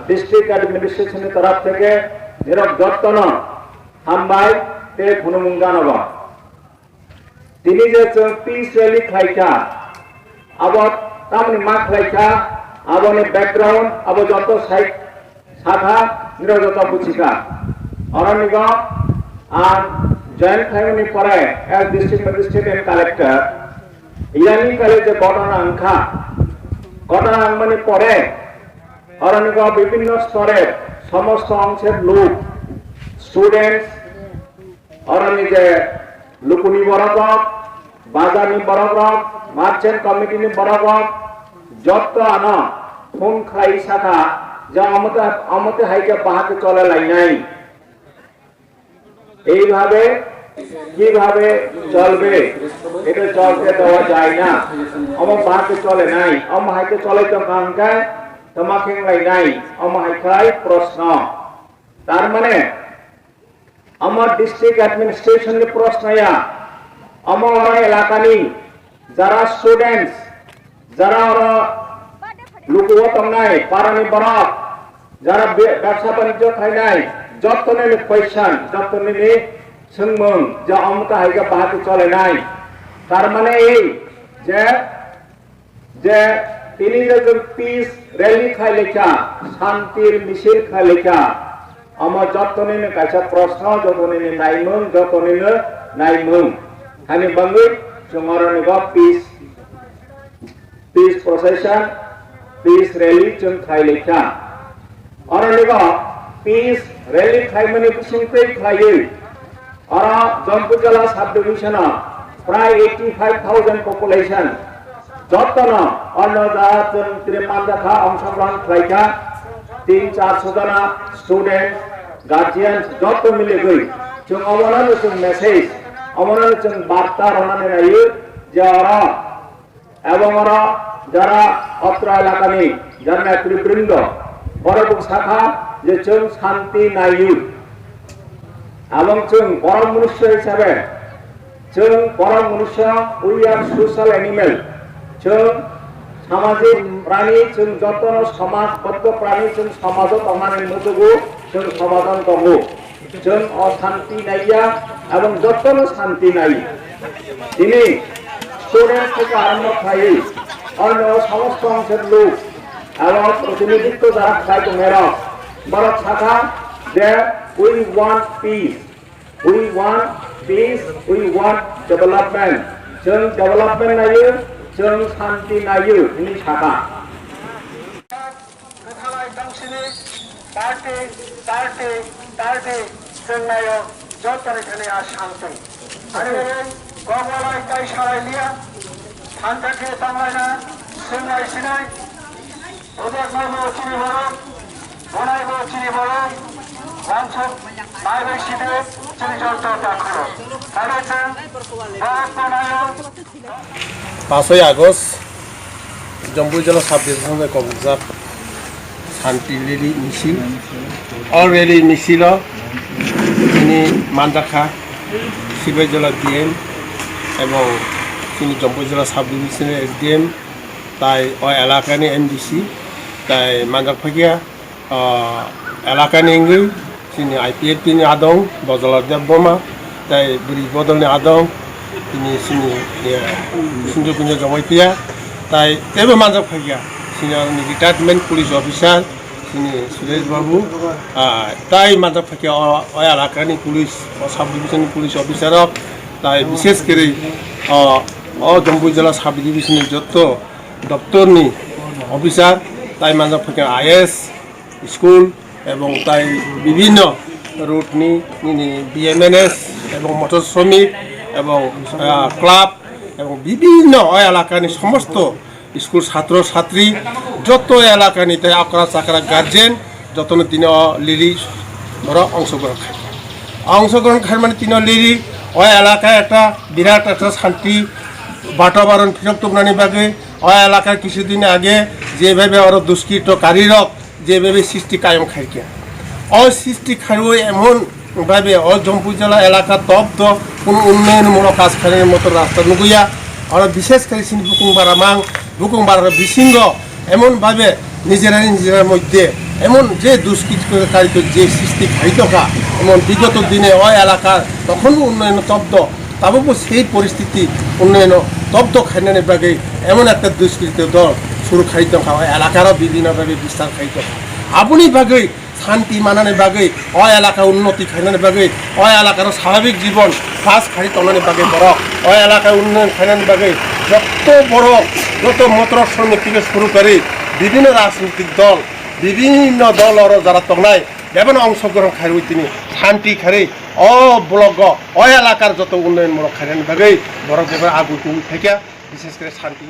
District administration तरफ থেকে নিরব যত্ন হামবাই তে খুনুমুঙ্গানব তিনি যে পিস রেলি খাইকা আবত তামনি মা খাইকা আবনে ব্যাকগ্রাউন্ড আব যত সাইড শাখা নিরজত বুঝিকা অরনিগ আর জয়েন্ট খাইনি পরে as district magistrate and collector ইয়ানি কালে যে ঘটনা আংখা ঘটনা আংমানি পরে অরনিগ বিভিন্ন স্তরের সমস্ত অংশের লোক স্টুডেন্টস অরনি যে লুকুনি বরক বাজানি বরক মার্চেন্ট কমিটি নি বরক যত আনা ফোন খাই শাখা যা আমতে হাইকে বাহাকে চলে লাই নাই এইভাবে কিভাবে চলবে এটা চলতে দেওয়া যায় না আমার বাহাকে চলে নাই আমার হাইকে চলে তো কাঙ্কায় তোমাকে লাই নাই আমার হাইকাই প্রশ্ন তার মানে আমার ডিস্ট্রিক্ট অ্যাডমিনিস্ট্রেশন এর প্রশ্ন ইয়া আমার এলাকানি যারা স্টুডেন্টস যারা লুকুয়ত নাই পারানি বরক যারা ব্যবসা বাণিজ্য খাই নাই যত নিলে কোয়েশ্চন যত নিলে সংমং যা আমতা হাইকা বাহাতে চলে নাই তার মানে এই যে যে তিনি যে পিস র্যালি খাই লেখা শান্তির মিছিল খাই লেখা আমার যত নিলে কাছে প্রশ্ন যত নিলে নাইমং যত নিলে নাইমং হানি বাঙ্গুই জমরনিগ পিস প্রসেশন পিস র্যালি চং খাই লেখা অরনিগ পিস র্যালি খাই মানে বিশিংতে খাইয়ে और जौनपुर जिला सब डिविजन प्राय 85,000 पपुलेशन যতন অন্নদাতা অংশগ্রহণ খাইকা 300-400 জন স্টুডেন্ট গার্জিয়ান যত মিলে গই जों অমনানো जों মেসেজ অমনানো जों বার্তা রনানে রাই যে ওরা এবং ওরা যারা অত্র এলাকানি যারা নেতৃবৃন্দ বড়বুক শাখা যে जों শান্তি নাইয়ু এবং जों পরম মনুষ্য হিসাবে जों পরম মনুষ্য উই আর সোশ্যাল অ্যানিমেল जों সামাজিক প্রাণী जों যতন সমাজবদ্ধ প্রাণী जों সমাজত অমানের মতগু जों সমাধান দঙ্গু जों অশান্তি নাইয়া এবং যতন শান্তি নাই তিনি স্টুডেন্ট থেকে আরম্ভ খাই অন্য সমস্ত অংশের লোক এবং প্রতিনিধিত্ব যারা খাই মেরা বড় শাখা যে we want peace, we want peace, we want development. जों development नायो, जों शांति नायो ini शाखा. कथालाई दंसिनि पार्टी जों नायो जतरे खाने शांति. आरो गगलाय काई सारायलिया थानथाखे तांलायना सोंनाय सिनाय ओदर माबो चिनि बरो बनायबो चिनि बरो वांसब माइबाय सिदे चिनि जत दाखरो तारेसा बानायो 5 আগস্ট জম্বু জেলা সাব ডিভিশনের কক্সবাজার শান্তি রেলি মিছিল অলরেডি মিছিল তিনি মানদাখা সিবাই জেলা ডিএম এবং তিনি জম্বু জেলা সাব ডিভিশনের এসডিএম তাই ওই এলাকানি এমডিসি তাই মানদাখাকিয়া এলাকানি ইংগৈ তিনি আইপিএফ তিনি আদং বজলার দেব বর্মা তাই বুড়ি বদলনি আদং তিনি সিনি সুন্দরকুঞ্জ জমাইপিয়া তাই তেবে মানদাখাকিয়া সিনি রিটায়ারমেন্ট পুলিশ অফিসার তিনি সুরেশ বাবু তাই মানদাখাকিয়া ওই এলাকানি পুলিশ সাব ডিভিশন পুলিশ অফিসারক তাই বিশেষ করে জম্বু জেলা সাব ডিভিশনের যত দপ্তরনি অফিসার তাই মানদাখাকিয়া আইএস স্কুল এবং তাই বিভিন্ন রুটনি বিএমএনএস এবং মোটর শ্রমিক এবং ক্লাব এবং বিভিন্ন এলাকানি সমস্ত স্কুল ছাত্র ছাত্রী যত এলাকানি তাই আকরা চাকরা গার্জেন যত দিন লিরি ধর অংশগ্রহণ খায় মানে তিন লিরি ওই এলাকায় একটা বিরাট একটা শান্তি বাতাবরণ ফিরক তোমরানি বাগে ওই এলাকায় কিছুদিন আগে যেভাবে ওরা দুষ্কৃতকারীরক যেভাবে সৃষ্টি কায়ম খাইকিয়া সৃষ্টি খাইও এমন ভাবে জম্পু জেলা এলাকা তপ্ত কোনো উন্নয়নমূলক কাজ খানের মতো রাস্তা নুগুইয়া আর বিশেষ করে বুকুংবাড়ার বিশৃঙ্গ এমনভাবে নিজেরার মধ্যে এমন যে দুষ্কৃতকারিত যে সৃষ্টি খাইতকা এমন বিগত দিনে এলাকার তখনও উন্নয়ন তপ্ত তাবো সেই পরিস্থিতি উন্নয়ন তপ্ত খাইনানের বাগে এমন একটা দুষ্কৃত দল শুরু খাইত খাওয়া এলাকারও বিভিন্নভাবে বিস্তার খাইত আপনি বাগে শান্তি মানানোর বাগে এলাকা উন্নতি খাইনানের বাগে এলাকার স্বাভাবিক জীবন ফাঁস খাড়ি তলানোর বাগে বড় এলাকায় উন্নয়ন খাইনানের বাগে যত মন্ত্র শ্রমিক থেকে শুরু করে বিভিন্ন রাজনৈতিক দল বিভিন্ন দলের যারা তংনায় বিভিন্ন অংশগ্রহণ খাই তিনি শান্তি খারে ব্লগ এলাকার যত উন্নয়নমূলক খাইনানের বাগে বড় ব্যাপারে আগুন থেকে বিশেষ করে শান্তি